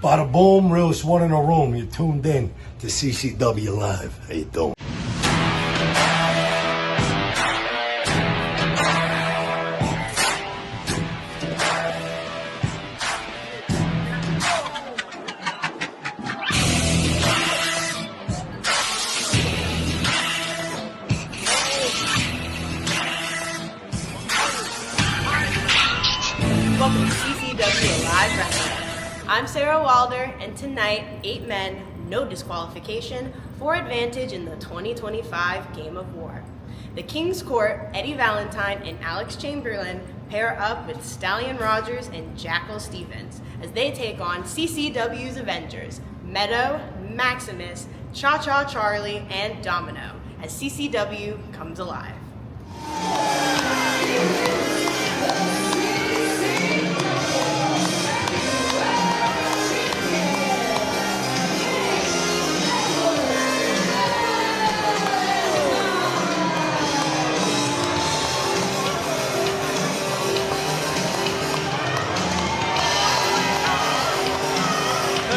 Bada boom, realest one in the room. You're tuned in to CCW Live. How you doing? Welcome to CCW Live Wrestling. I'm Sarah Wilder, and tonight, 8 men, no disqualification, for advantage in the 2025 Game of War. The King's Court, Eddie Valentine and Alex Chamberlain pair up with Stallion Rogers and Jackal Stevens as they take on CCW's Avengers, Meadow, Maximus, Cha-Cha Charlie, and Domino as CCW comes alive.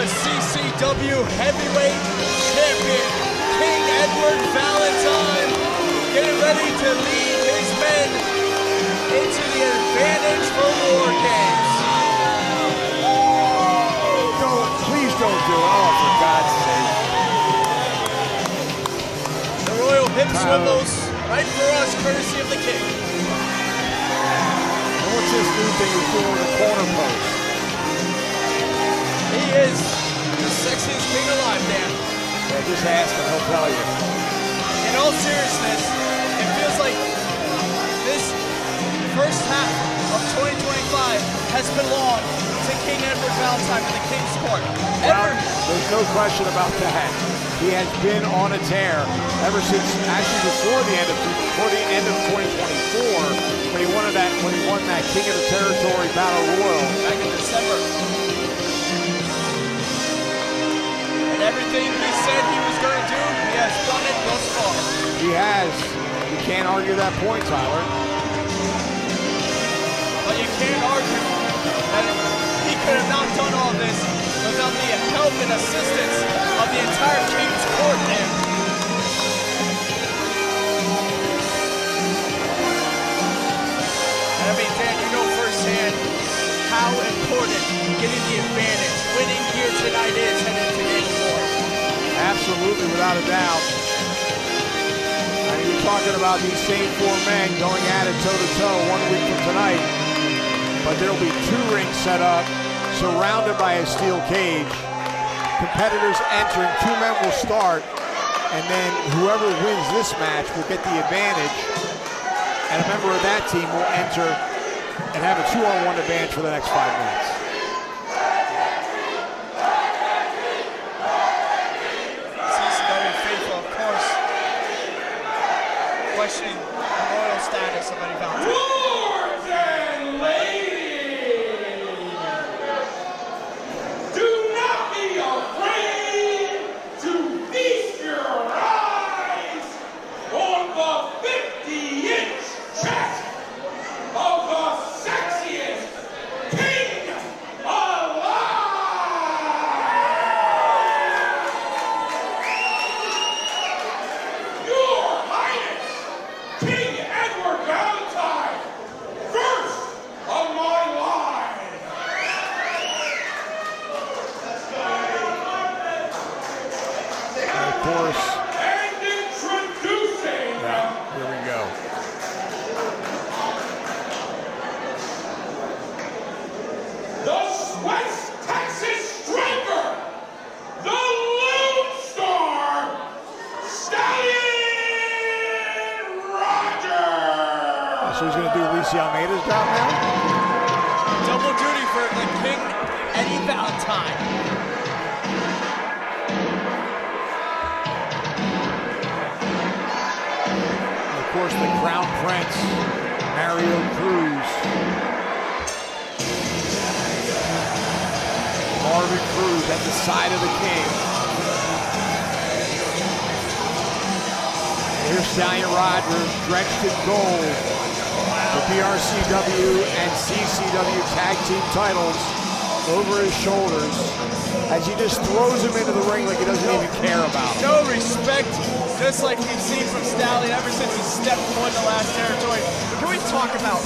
CCW Heavyweight Champion, King Edward Valentine, getting ready to lead his men into the Advantage for War games. Please don't do it. Oh, for God's sake. The Royal Hip Swivels, right for us, courtesy of the King. And what's this new thing he's doing with the corner post? He is the sexiest king alive, Dan. Yeah, just ask him, he'll tell you. In all seriousness, it feels like this first half of 2025 has belonged to King Edward Valentine and the King's Court. There's no question about that. He has been on a tear ever since, actually before the end of 2024, when he won that King of the Territory Battle Royal back in December. Everything he said he was going to do, he has done it thus far. He has. You can't argue that point, Tyler. But you can't argue that he could have not done all this without the help and assistance of the entire King's Court there. And I mean, Dan, you know firsthand how important getting the advantage, winning here tonight is heading to Game of War. Absolutely, without a doubt. And you're talking about these same 4 men going at it toe-to-toe 1 week from tonight. But there'll be 2 rings set up, surrounded by a steel cage. Competitors entering, 2 men will start, and then whoever wins this match will get the advantage. And a member of that team will enter and have a 2-on-1 advantage for the next 5 minutes. CCW faithful, of course, questioning the royal status of Eddie Valentine. Lords and ladies, do not be afraid to feast your eyes on the 50-inch chest of the sexiest king alive! Your Highness, King Edward Valentine, first of my line! And of course, And introducing... here we go. the West Texas Striker, the Lone Star, Stallion Rogers! So he's going to do Alicia Almeida's job now? Double duty for the King Eddie Valentine. And of course, the Crown Prince, Mario Cruz. Marvin Cruz at the side of the King. Here's Stallion Rogers, drenched in gold. The PRCW and CCW tag team titles over his shoulders. as he just throws him into the ring like he doesn't even care about him. No respect, just like we've seen from Stallion ever since he stepped foot in the last territory. But can we talk about,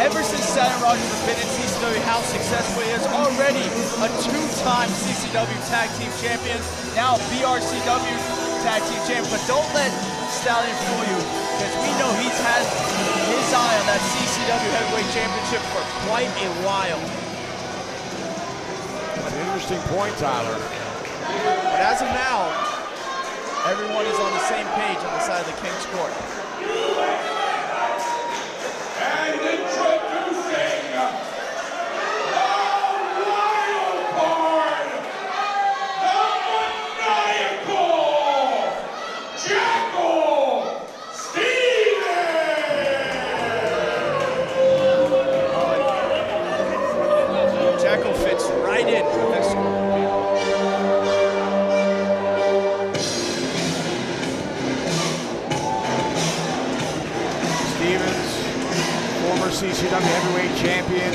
ever since Stallion Rogers has been in CCW, how successful he is? Already a two-time CCW Tag Team Champion, now BRCW Tag Team Champion. But don't let Stallion fool you, because we know he's had his eye on that CCW Heavyweight Championship for quite a while. That's an interesting point, Tyler. But as of now, everyone is on the same page on the side of the King's Court. And introducing the wild card, the maniacal Jackal Stevens! Jackal fits right in with this. Stevens, former CCW Heavyweight Champion,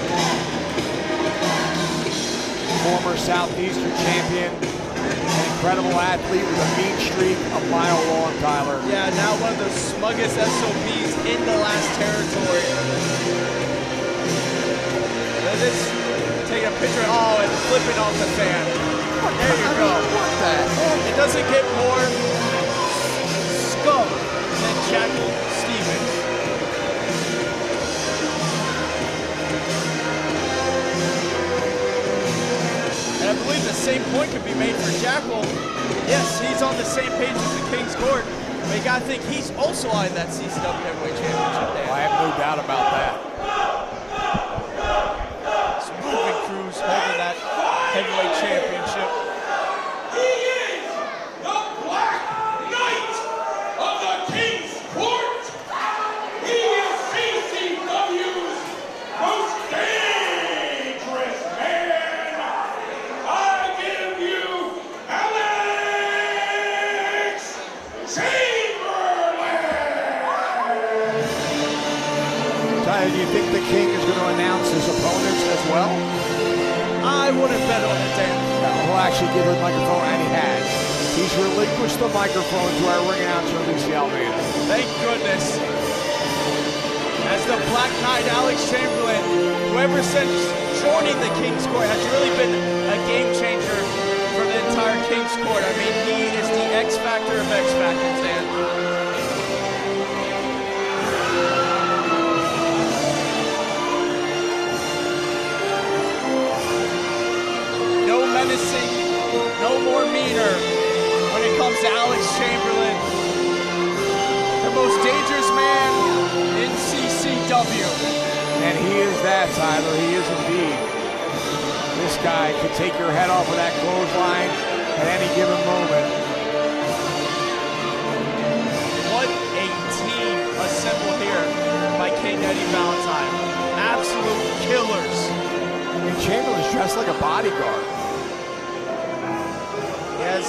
former Southeastern Champion, an incredible athlete with a mean streak a mile long, Tyler. Yeah, now one of the smuggest SOBs in the last territory. Let's take a picture, and flip it off the fan. There you go. What the heck? It doesn't get more scum than Jackal Stevens. And I believe the same point could be made for Jackal. Yes, he's on the same page as the King's Court, but you gotta think he's also eyeing that CCW Heavyweight Championship there. I have no doubt about that. Moving Cruz holding that Heavyweight Championship. He is the Black Knight of the King's Court! He is CCW's most dangerous man! I give you Alex Chamberlain! Tyler, do you think the King is going to announce his opponents as well? I wouldn't bet on it, Dan. No, he'll actually give the microphone, and he has. He's relinquished the microphone to our ring announcer, Lucy Almeida. Thank goodness. As the Black Knight, Alex Chamberlain, who ever since joining the King's Court has really been a game changer for the entire King's Court. I mean, he is the X Factor of X Factors, Dan. No menacing, no more meter when it comes to Alex Chamberlain. The most dangerous man in CCW. And he is that, Tyler. He is indeed. This guy could take your head off with that clothesline at any given moment. What a team assembled here by King Eddie Valentine. Absolute killers. I mean, Chamberlain's dressed like a bodyguard. He has,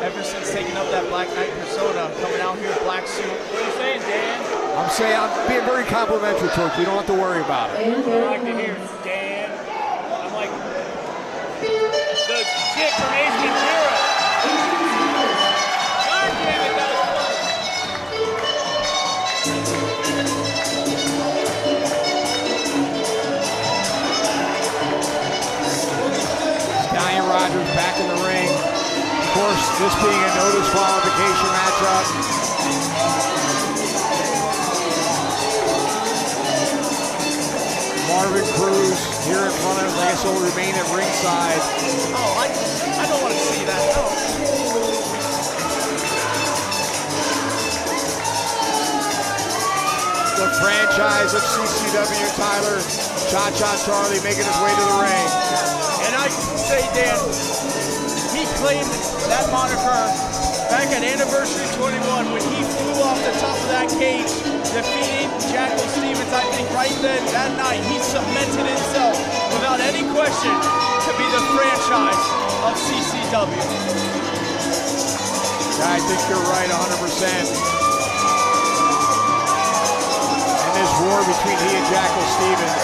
ever since taking up that Black Knight persona, coming out here, black suit. What are you saying, Dan? I'm saying I'm being very complimentary towards you. You don't have to worry about it. I like to hear Dan. I'm like the kid from Ace Ventura. God damn it, that was Stallion Rogers back in the ring. Of course, this being a no disqualification matchup. Marvin Cruz here in front of, I guess he'll remain at ringside. Oh, I don't want to see that. No. The franchise of CCW, Tyler. Cha-Cha Charlie making his way to the ring. And I say, Dan, he claimed that moniker back at Anniversary 21 when he flew off the top of that cage, defeating Jackal Stevens. I think right then, that night, he cemented himself without any question to be the franchise of CCW. Yeah, I think you're right 100%. And this war between he and Jackal Stevens,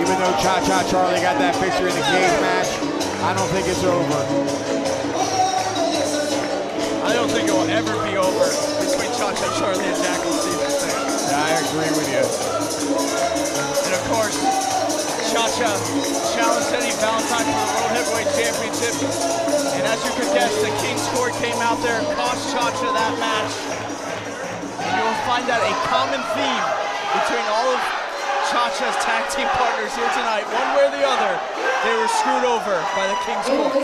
even though Cha-Cha Charlie got that victory in the cage match, I don't think it's over. I don't think it will ever be over between Cha-Cha Charlie and Jackal Stevens. Yeah, I agree with you. And of course, Cha-Cha challenged Eddie Valentine for the World Heavyweight Championship. And as you could guess, the King's Court came out there, cost Cha-Cha that match. And you will find out a common theme between all of Cha-Cha's tag team partners here tonight. One way or the other, they were screwed over by the King's Court.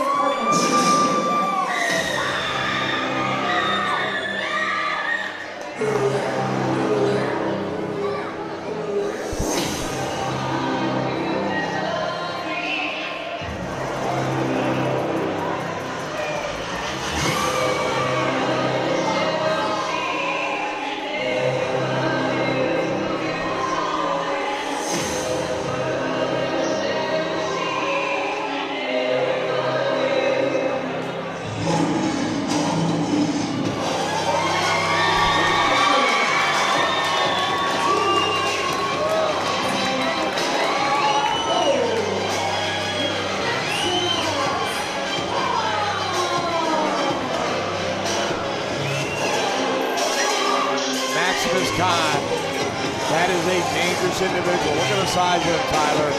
That is a dangerous individual. Look at the size of him, Tyler.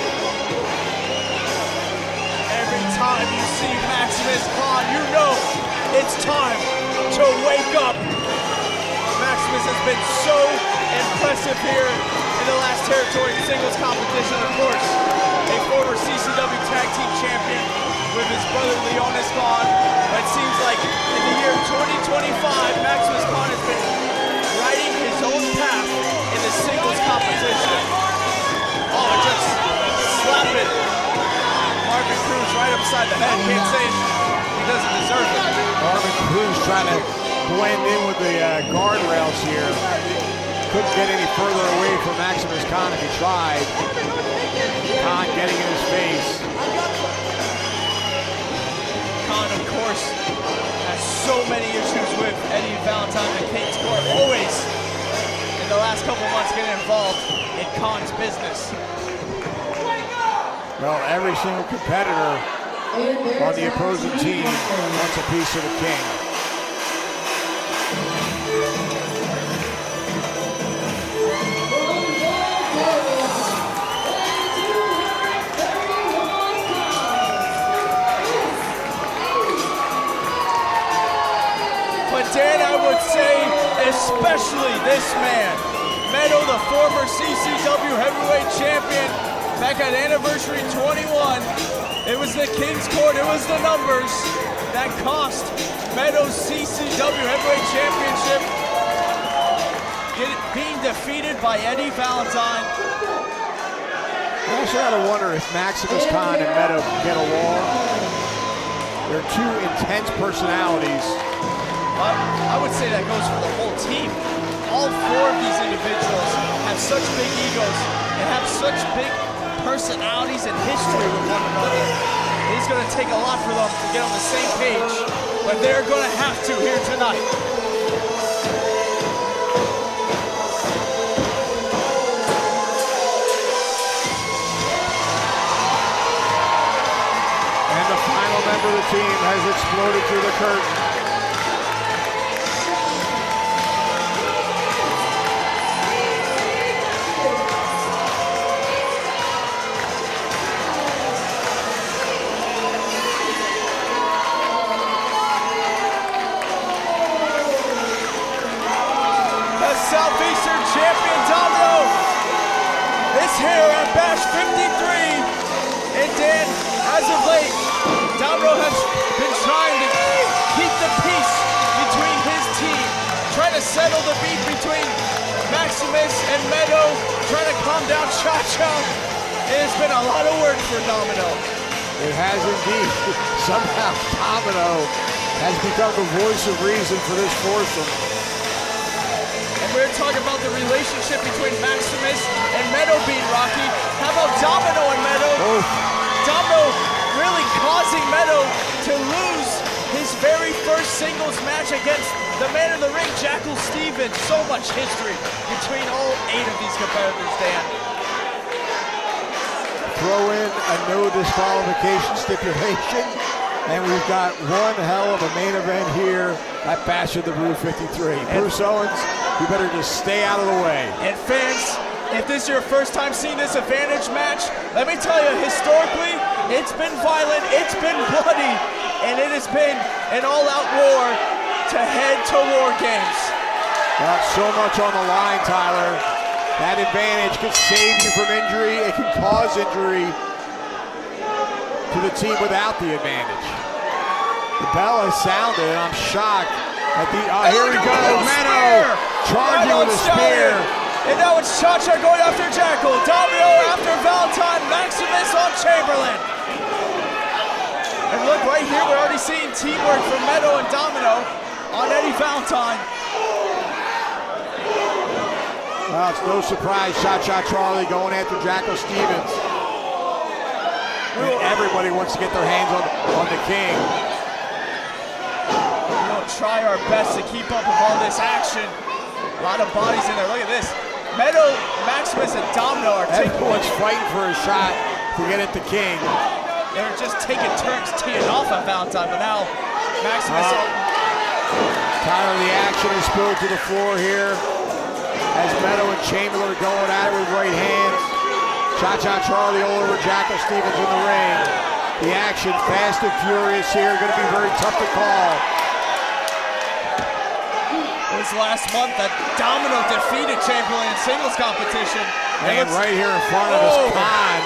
Every time you see Maximus Khan, you know it's time to wake up. Maximus has been so impressive here in the last territory singles competition. Of course, a former CCW Tag Team Champion with his brother Leonis Khan. But it seems like in the year 2025, Maximus Khan has been riding his own path in the singles competition. Oh, just slapping Marvin Cruz right upside the head. Can't say he doesn't deserve it. Marvin Cruz trying to blend in with the guardrails here. Couldn't get any further away from Maximus Khan if he tried. Khan getting in his face. Khan, of course, has so many issues with Eddie Valentine and King's Court. Always, in the last couple months, getting involved in Khan's business. Well, every single competitor on the opposing team wants a piece of the king. But Dan, I would say, especially this man, Meadow, the former CCW Heavyweight Champion, back at Anniversary 21, it was the King's Court, it was the numbers that cost Meadow's CCW Heavyweight Championship, being defeated by Eddie Valentine. I also gotta wonder if Maximus Khan and Meadow get along. They're two intense personalities. I would say that goes for the whole team. All four of these individuals have such big egos and have such big personalities and history with one another. It's going to take a lot for them to get on the same page, but they're going to have to here tonight. And the final member of the team has exploded through the curtain. Southeastern champion Domino is here at Bash 53. And Dan, as of late, Domino has been trying to keep the peace between his team, trying to settle the beef between Maximus and Meadow, trying to calm down Cha-Cha. It has been a lot of work for Domino. It has indeed. Somehow Domino has become the voice of reason for this foursome. We're talking about the relationship between Maximus and Meadow being rocky. How about Domino and Meadow? Oh. Domino really causing Meadow to lose his very first singles match against the man in the ring, Jackal Stevens. So much history between all 8 of these competitors, Dan. throw in a no disqualification stipulation, and we've got one hell of a main event here at Bash of the Brew 53. Bruce Owens, you better just stay out of the way. And fans, if this is your first time seeing this Advantage match, let me tell you, historically, it's been violent, it's been bloody, and it has been an all-out war to head to War Games. Not so much on the line, Tyler. That Advantage can save you from injury. It can cause injury to the team without the Advantage. The bell has sounded, and I'm shocked at the. Oh, here we go. Meno charging with a spear. And now it's Cha-Cha going after Jackal. Domino after Valentine. Maximus on Chamberlain. And look, right here, we're already seeing teamwork from Meno and Domino on Eddie Valentine. Well, it's no surprise, Cha-Cha Charlie going after Jackal Stevens. And everybody wants to get their hands on the king. We'll try our best to keep up with all this action. A lot of bodies in there. Look at this. Meno, Maximus, and Domino are taking. Everyone's fighting for a shot to get at the king. They're just taking turns teeing off on Valentine, but now Maximus. Tyler, the action is spilled to the floor here as Meno and Chamberlain are going at it with right hands. Cha-Cha Charlie all over Jackal Stevens in the ring. The action, fast and furious here, going to be very tough to call. It was last month that Domino defeated Chamberlain in singles competition. And right here in front of us, Khan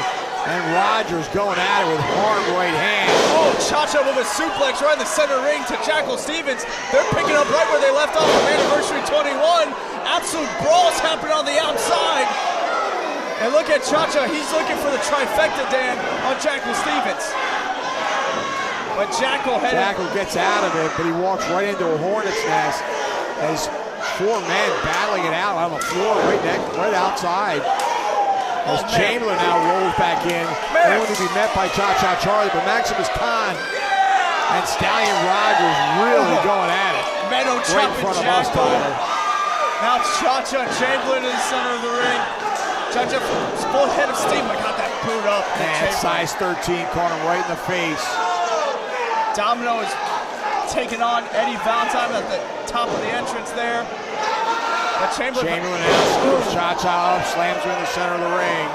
and Rogers going at it with hard right hand. Oh, Cha-Cha with a suplex right in the center ring to Jackal Stevens. They're picking up right where they left off from Anniversary 21. Absolute brawls happening on the outside. And look at Cha-Cha, he's looking for the trifecta, Dan, on Jackal Stevens. But Jackal gets out of it, but he walks right into a hornet's nest as four men battling it out on the floor right outside. As Chamberlain now rolls back in, only to be met by Cha-Cha Charlie, but Maximus Khan and Stallion Rogers really going at it. Meno right in front of us, Tyler. Now Cha-Cha and Chamberlain in the center of the ring. Cha-Cha full head of steam, but got that boot up. And size 13 caught him right in the face. Domino is taking on Eddie Valentine at the top of the entrance there. But Chamberlain now scoops Cha-Cha up, slams her in the center of the ring.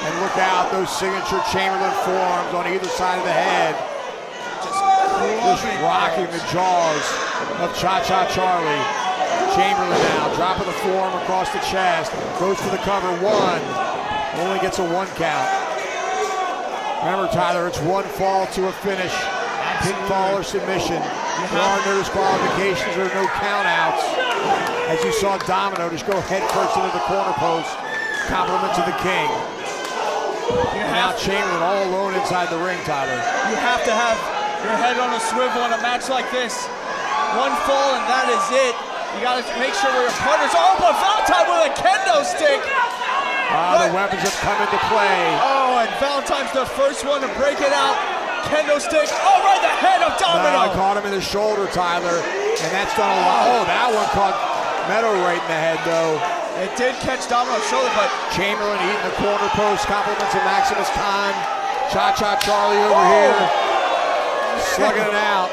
And look out, those signature Chamberlain forearms on either side of the head. Just rocking the jaws of Cha-Cha Charlie. Chamberlain now, dropping the forearm across the chest. Goes for the cover, one. Only gets a one count. Remember, Tyler, it's one fall to a finish. Pinfall or submission. There are no disqualifications or no countouts. As you saw Domino just go head first into the corner post. Compliment to the king. Now Chamberlain all alone inside the ring, Tyler. You have to have your head on a swivel in a match like this. One fall and that is it. You got to make sure where your partners. Oh, but Valentine with a kendo stick. The weapons have come into play. Oh, and Valentine's the first one to break it out. Kendo stick. Oh, right the head of Domino. Caught him in the shoulder, Tyler. And that's done a lot. Oh, that one caught Meno right in the head, though. It did catch Domino's shoulder, but Chamberlain eating the corner post. Compliments of Maximus Khan. Cha-Cha Charlie over here. Slugging it out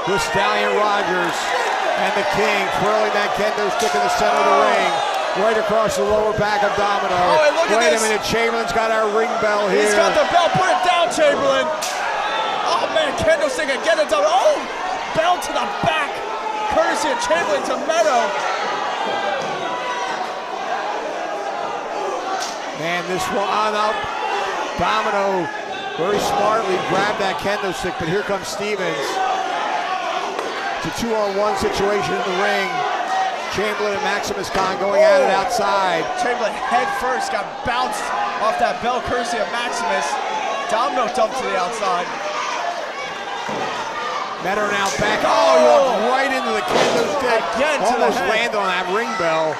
with Stallion Rogers. And the king twirling that kendo stick in the center of the ring. Right across the lower back of Domino. Oh, and look at Wait this. a minute, Chamberlain's got our ring bell here. He's got the bell. Put it down, Chamberlain. Oh, man, kendo stick again to Domino. Oh, bell to the back. Courtesy of Chamberlain to Meno. Man, this one on up. Domino very smartly grabbed that kendo stick, but here comes Stevens. It's a 2-on-1 situation in the ring. Chamberlain and Maximus Khan going at it outside. Chamberlain head first got bounced off that bell courtesy of Maximus. Domino dumped to the outside. Meno now back. Oh, he walked right into the kendo stick. Again to almost the head. landed on that ring bell.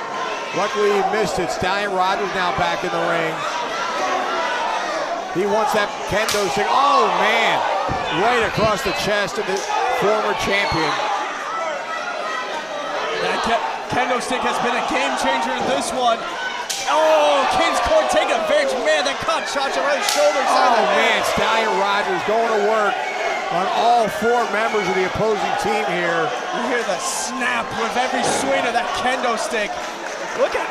Luckily he missed it. Stallion Rogers now back in the ring. He wants that kendo stick. Oh man, right across the chest of the former champion. That kendo stick has been a game changer in this one. Oh, King's Court taking advantage. Man, that caught Cha-Cha right in the shoulder. Oh, man, Stallion Rogers going to work on all 4 members of the opposing team here. You hear the snap with every swing of that kendo stick. Look at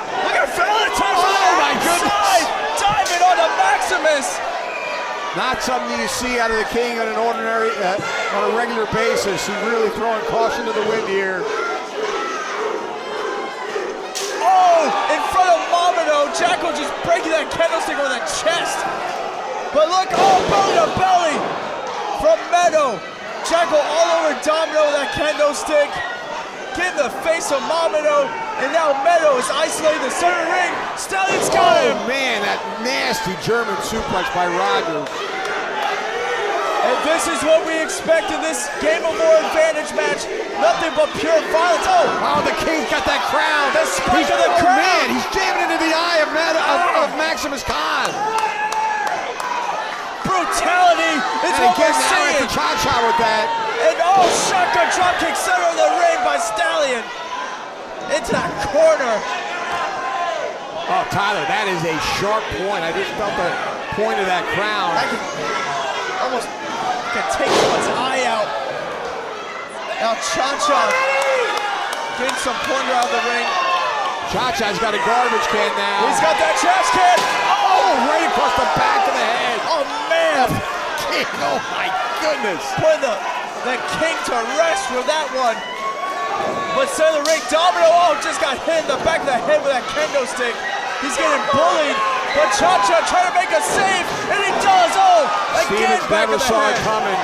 Valentine from the my outside, diving on the Maximus. Not something you see out of the King on on a regular basis. He's really throwing caution to the wind here. Oh, in front of Domino, Jackal just breaking that kendo stick over the chest. But look, oh, belly to belly from Meadow. Jackal all over Domino with that kendo stick. Get in the face of Domino, and now Meadow is isolating the center ring. Stallion's got him. Oh man, that nasty German suplex by Rogers. And this is what we expect in this Game of War advantage match. Nothing but pure violence. Oh, the King's got that crown. The spike of the crown. Man, he's jamming into the eye of Maximus Khan. Brutality is what we're seeing. Cha-Cha with that. And oh, shotgun dropkick center of the ring by Stallion. Into that corner. Oh, Tyler, that is a sharp point. I just felt the point of that crown. I almost can take someone's eye out. Now Cha-Cha getting some pointer out of the ring. Cha-Cha's got a garbage can now. He's got that trash can. Oh, right across the back of the head. Oh, man. King, oh, my goodness. Putting the King to rest with that one. But center of the ring, Domino, just got hit in the back of the head with that kendo stick. He's getting bullied, but Cha-Cha trying to make a save, and he does. Oh, again, Stevens back never of the saw head. it coming.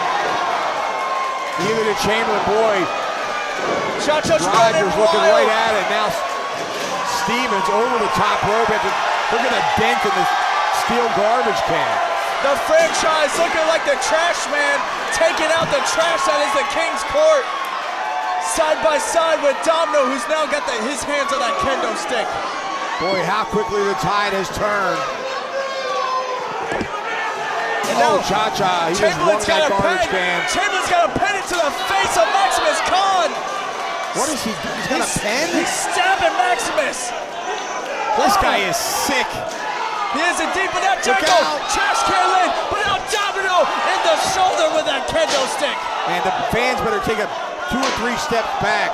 Even the Chamberlain boy. Cha-Cha's Rogers looking wild. right at it. Now Stevens over the top rope. Look at the dent in the steel garbage can. The franchise looking like the trash man, taking out the trash that is the King's Court. Side by side with Domino, who's now got his hands on that kendo stick. Boy, how quickly the tide has turned. And now Cha-Cha, he just won that garbage can. Chamberlain's got a pen into the face of Maximus Khan. What is he doing? He's got a pen? He's stabbing Maximus. This guy is sick. He is deep in that Jackal. Trash can lid, but now Domino in the shoulder with that kendo stick. And the fans better take 2 or 3 steps back.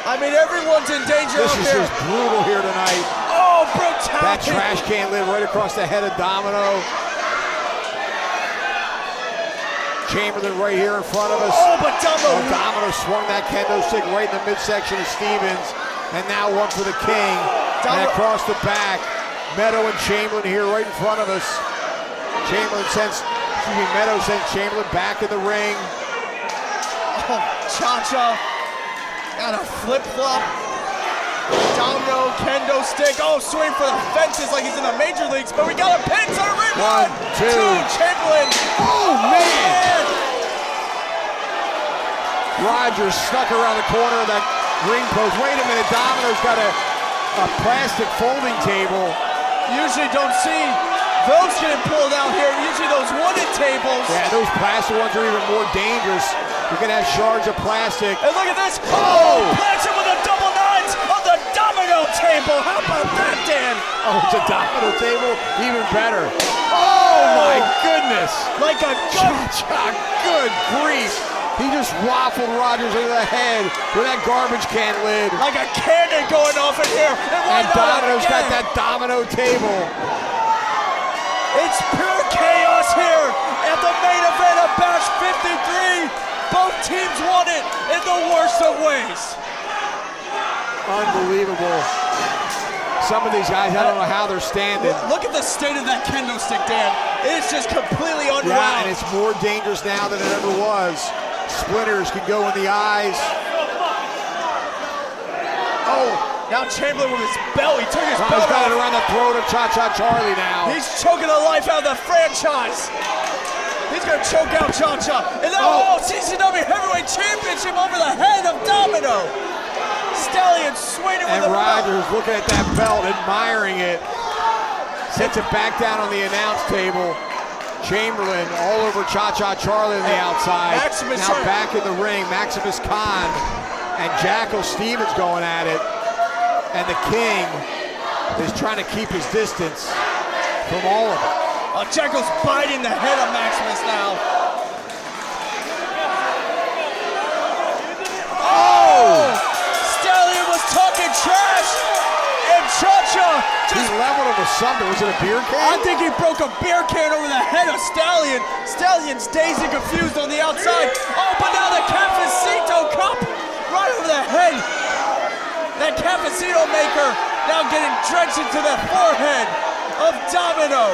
I mean, everyone's in danger This up is here. just brutal here tonight. Oh, brutality. That trash can lid right across the head of Domino. Chamberlain right here in front of us. Oh, but Domino swung that kendo stick right in the midsection of Stevens. And now one for the King. And across the back. Meadow and Chamberlain here right in front of us. Meadow sends Chamberlain back in the ring. Oh, Cha-Cha got a flip-flop. Domino, kendo stick. Oh, swing for the fences like he's in the major leagues. But we got a pin to the ring. 1, 2. Chamberlain. Oh, man. Rogers snuck around the corner of that ring post. Wait a minute, Domino's got a plastic folding table. Usually don't see those getting pulled out here. Usually those wooden tables. Yeah, those plastic ones are even more dangerous. You can have shards of plastic. And look at this. Oh! Plants him with the double nines on the Domino table. How about that, Dan? Oh, it's a Domino table? Even better. Oh, my goodness. Like a gun. Cha-Cha, good grief. He just waffled Rogers over the head with that garbage can lid. Like a cannon going off in here. And Domino's got that Domino table. It's pure chaos here at the main event of Bash 53. Both teams won it in the worst of ways. Unbelievable. Some of these guys, I don't know how they're standing. Look at the state of that kendo stick, Dan. It's just completely unwound. Yeah, and it's more dangerous now than it ever was. Splinters can go in the eyes. Oh, now Chamberlain with his belt. He took his belt He's got off. it around the throat of Cha-Cha Charlie now. He's choking the life out of the franchise. He's gonna choke out Cha-Cha. And now, CCW Heavyweight Championship over the head of Domino. Stallion swinging with And the Rogers belt. looking at that belt, admiring it. Sets it back down on the announce table. Chamberlain all over Cha-Cha Charlie on the outside. Maximus now back in the ring, Maximus Khan and Jackal Stevens going at it. And the King is trying to keep his distance from all of it. Jackal's biting the head of Maximus now. Oh! Stallion was talking trash, and Cha-Cha just leveled him with something. Was it a beer can? I think he broke a beer can over the head of Stallion. Stallion's dazed and confused on the outside. Oh, but now the Cafecito cup right over the head. That Cafecito maker now getting drenched into the forehead of Domino.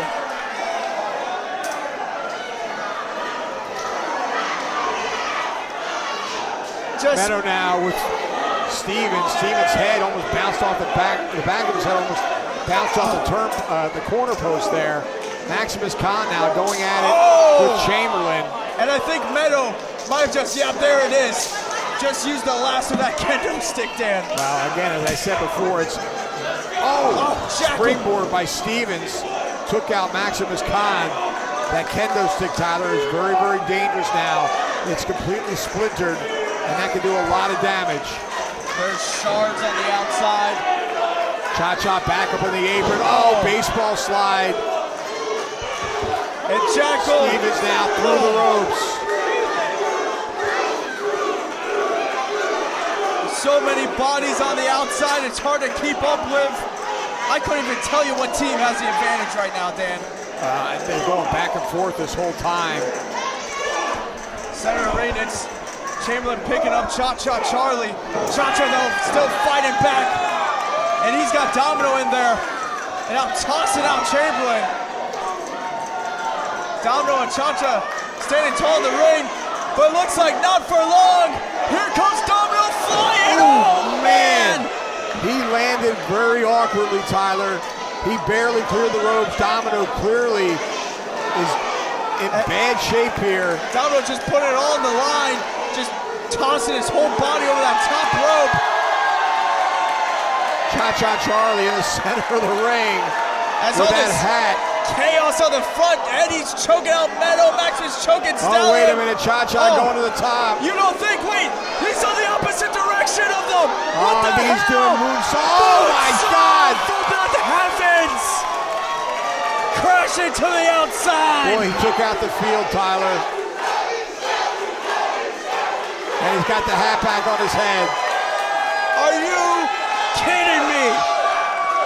Meadow now with Stevens. Stevens' head almost bounced off the back of his head almost bounced off the corner post there. Maximus Khan now going at it with Chamberlain. And I think Meadow might have just, there it is. Just used the last of that kendo stick, Dan. Well, again, as I said before, it's springboard by Stevens. Took out Maximus Khan. That kendo stick, Tyler, is very, very dangerous now. It's completely splintered, and that can do a lot of damage. There's shards on the outside. Cha-Cha back up in the apron. Oh, baseball slide. And Jackal Stevens now through the ropes. So many bodies on the outside, it's hard to keep up with. I couldn't even tell you what team has the advantage right now, Dan. They're going back and forth this whole time. Center of ring, it's Chamberlain picking up Cha-Cha Charlie. Cha-Cha, though, still fighting back. And he's got Domino in there. And now tossing out Chamberlain. Domino and Cha-Cha standing tall in the ring. But looks like not for long. Here comes Domino flying. Oh, man. He landed very awkwardly, Tyler. He barely cleared the ropes. Domino clearly is in bad shape here. Domino just put it all on the line. Just tossing his whole body over that top rope. Cha-Cha Charlie in the center of the ring with that hat. Chaos on the front. Eddie's choking out Meadow. Maximus choking Stallion. Oh, wait a minute. Cha-Cha going to the top. You don't think? Wait. He's on the opposite direction of them. What the hell? He's doing moonsault. Oh, my God. That happens. Crashing to the outside. Boy, he took out the field, Tyler. And he's got the hat back on his head. Are you kidding me?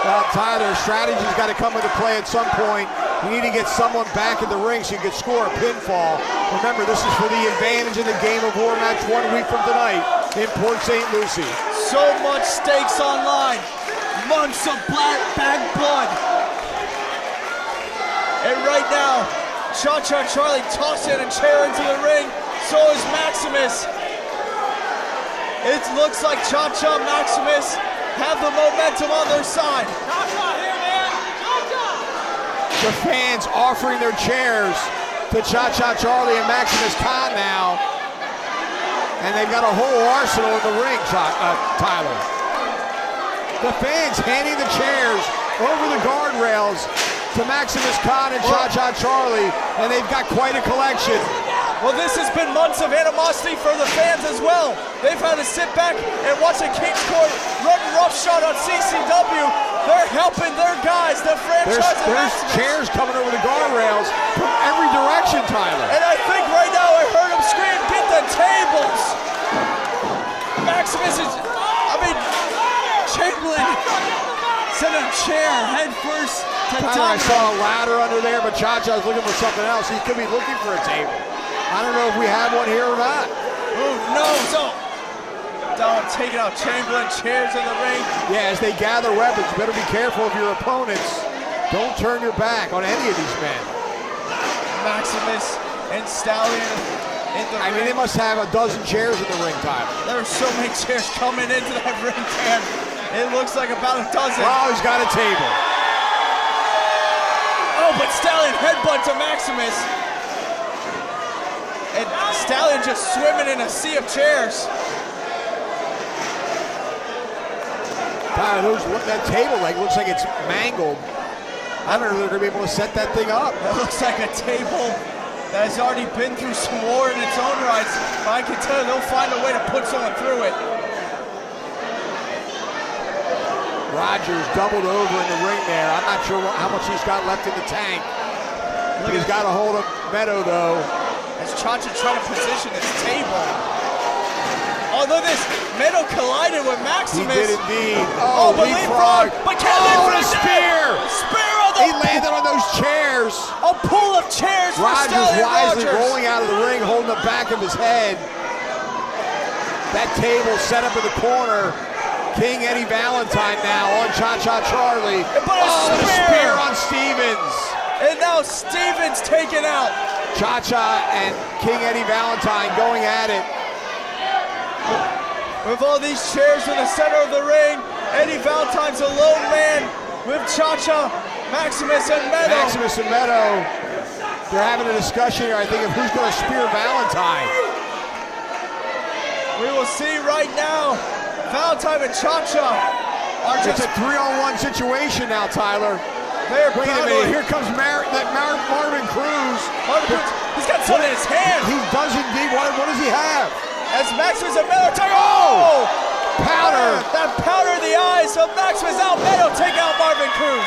Well, Tyler, strategy's got to come into play at some point. You need to get someone back in the ring so you can score a pinfall. Remember, this is for the advantage in the Game of War match 1 week from tonight in Port St. Lucie. So much stakes online. Months of bad blood. And right now, Cha-Cha Charlie tossing a chair into the ring. So is Maximus. It looks like Cha-Cha Maximus have the momentum on their side. Cha-Cha here, man. Cha-Cha! The fans offering their chairs to Cha-Cha Charlie and Maximus Khan now. And they've got a whole arsenal in the ring, Tyler. The fans handing the chairs over the guardrails to Maximus Khan and Cha-Cha Charlie, and they've got quite a collection. Well, this has been months of animosity for the fans as well. They've had to sit back and watch the King's Court run roughshod on CCW. They're helping their guys, the franchise. There's chairs coming over the guardrails from every direction, Tyler. And I think right now I heard him scream, "Get the tables!" Maximus is, Chamberlain sent a chair head first to Domino. I saw a ladder under there, but Cha-Cha's looking for something else. He could be looking for a table. I don't know if we have one here or not. Oh, no. So, Domino taking out Chamberlain, chairs in the ring. Yeah, as they gather weapons, you better be careful of your opponents. Don't turn your back on any of these men. Maximus and Stallion in the ring. They must have a dozen chairs in the ring, Tyler. There are so many chairs coming into that ring, Dan. It looks like about a dozen. Oh, he's got a table. Oh, but Stallion headbutt to Maximus. And Stallion just swimming in a sea of chairs. Tyler, that table looks like it's mangled. I don't know if they're going to be able to set that thing up. That looks like a table that has already been through some war in its own rights. But I can tell you they'll find a way to put someone through it. Rogers doubled over in the ring there. I'm not sure how much he's got left in the tank. But he's got a hold of Meadow, though. As Chacha trying to position this table. Although this Meadow collided with Maximus. He did indeed. Oh, but leapfrog. But can't leapfrog. A spear. Spear on the... He landed on those chairs. A pull of chairs for Stallion wisely Rogers. rolling out of the ring, holding the back of his head. That table set up in the corner. King Eddie Valentine now on Cha-Cha Charlie. But the spear on Stevens. And now Stevens taken out. Cha-Cha and King Eddie Valentine going at it. With all these chairs in the center of the ring, Eddie Valentine's a lone man with Cha-Cha, Maximus, and Meadow. Maximus and Meadow, they're having a discussion here, I think, of who's going to spear Valentine. We will see right now, Valentine and Cha-Cha are just... It's a 3-on-1 situation now, Tyler. Wait a minute, here comes Marvin Cruz. He's got something in his hand. He does indeed. What does he have? As Maximus and Meadow take... Oh! Powder. That powder in the eyes of Maximus out. Meadow take out Marvin Cruz.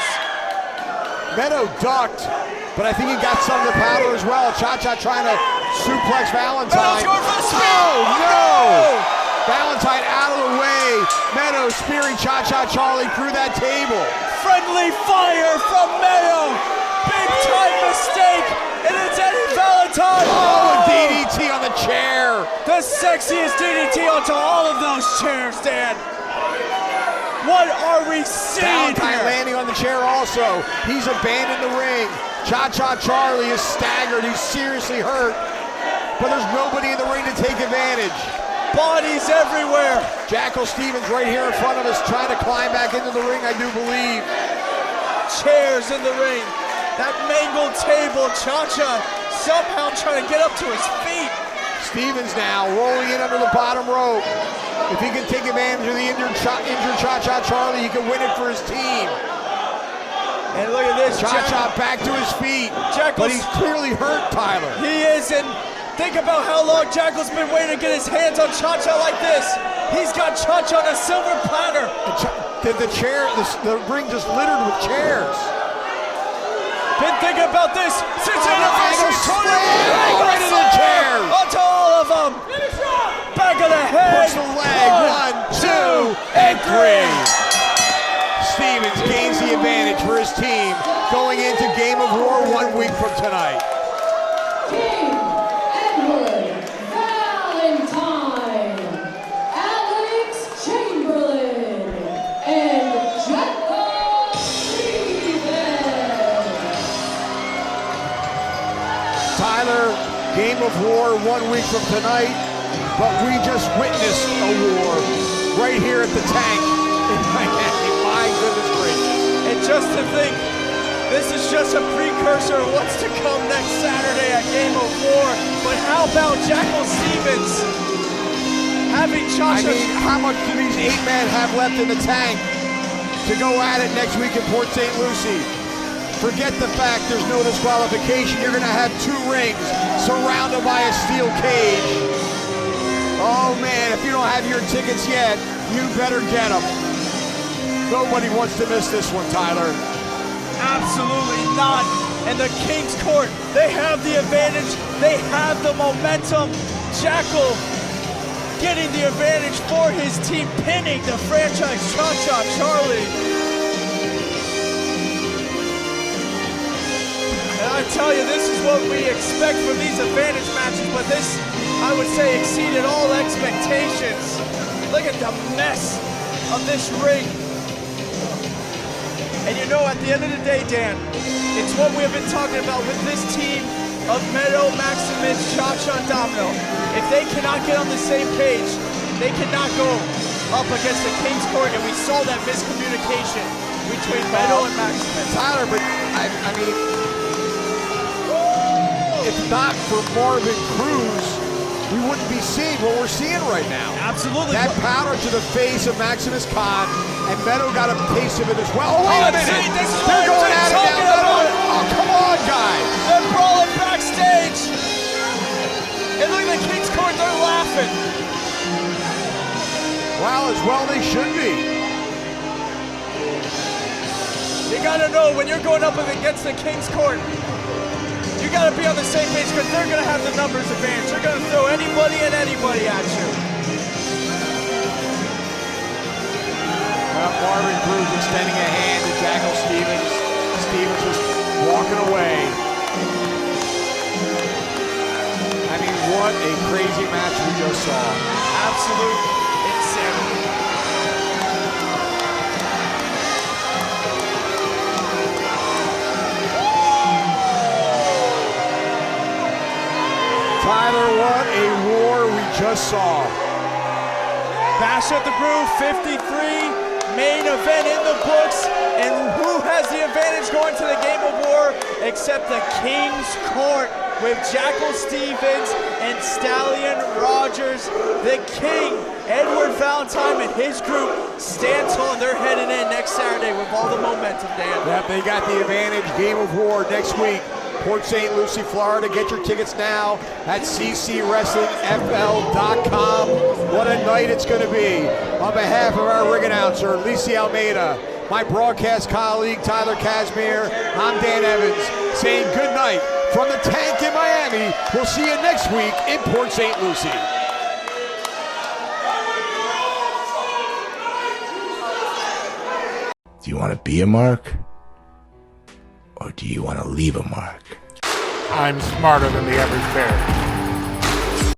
Meadow ducked, but I think he got some of the powder as well. Cha-Cha trying to suplex Valentine. Meadow's going for the spear. Oh, no! Valentine out of the way. Meadow spearing Cha-Cha Charlie through that table. Friendly fire from Meadow. Big time mistake. And it's Eddie Valentine. Oh, a DDT on the chair. The sexiest DDT onto all of those chairs, Dan. What are we seeing Valentine here? landing on the chair also. He's abandoned the ring. Cha-Cha Charlie is staggered. He's seriously hurt. But there's nobody in the ring to take advantage. Bodies everywhere. Jackal Stevens right here in front of us trying to climb back into the ring, I do believe. Chairs in the ring. That mangled table. Cha-Cha somehow trying to get up to his feet. Stevens now rolling in under the bottom rope. If he can take advantage of the injured Cha-Cha Charlie, he can win it for his team. And look at this. Cha-Cha back to his feet. But he's clearly hurt, Tyler. He is, and think about how long Jackal's been waiting to get his hands on Cha-Cha like this. He's got Cha-Cha on a silver platter. The ring just littered with chairs. Been thinking about this since anniversary tournament. Right into the chairs. Onto all of them. Back of the head. Push the leg. 1, 2, and 3. Stevens gains the advantage for his team going into Game of War 1 week from tonight. King Edward Valentine, Alex Chamberlain, and Jackal Stevens. Tyler, Game of War 1 week from tonight, but we just witnessed a war right here at the tank in Miami. My goodness gracious. And just to think, this is just a precursor of what's to come next Saturday at Game of War. But how about Jackal Stevens having Cha-Cha? I mean, how much do these 8 men have left in the tank to go at it next week in Port St. Lucie? Forget the fact there's no disqualification. You're going to have 2 rings surrounded by a steel cage. Oh man, if you don't have your tickets yet, you better get them. Nobody wants to miss this one, Tyler. Absolutely not. And the King's Court, they have the advantage. They have the momentum. Jackal getting the advantage for his team, pinning the franchise Cha-Cha Charlie. And I tell you, this is what we expect from these advantage matches, but this, I would say, exceeded all expectations. Look at the mess of this ring. And you know, at the end of the day, Dan, it's what we have been talking about with this team of Meadow, Maximus, Cha-Cha, and Domino. If they cannot get on the same page, they cannot go up against the King's Court, and we saw that miscommunication between Meadow and Maximus. Tyler, but I mean, if not for Marvin Cruz, we wouldn't be seeing what we're seeing right now. Absolutely. That powder to the face of Maximus Khan, and Meadow got a taste of it as well. Oh, wait a minute. See, this is They're what going I'm at it talking now. about. Oh, come on, guys. They're brawling backstage. And look at the King's Court, they're laughing. Well, as well they should be. You gotta know when you're going up against the King's Court, you gotta be on the same page because they're gonna have the numbers advantage. They're gonna throw anybody and anybody at you. Marvin Cruz extending a hand to Jackal Stevens. Stevens just walking away. I mean, what a crazy match we just saw. Absolute insanity. Tyler, what a war we just saw. Bash at the Groove 53, main event in the books, and who has the advantage going to the Game of War except the King's Court with Jackal Stevens and Stallion Rogers. The King, Edward Valentine, and his group stand tall. They're heading in next Saturday with all the momentum, Dan. Yep, they got the advantage. Game of War next week. Port St. Lucie, Florida. Get your tickets now at ccwrestlingfl.com. What a night it's going to be. On behalf of our ring announcer, Lisi Almeida, my broadcast colleague, Tyler Casimir, I'm Dan Evans, saying good night from the tank in Miami. We'll see you next week in Port St. Lucie. Do you want to be a mark? Or do you want to leave a mark? I'm smarter than the average bear.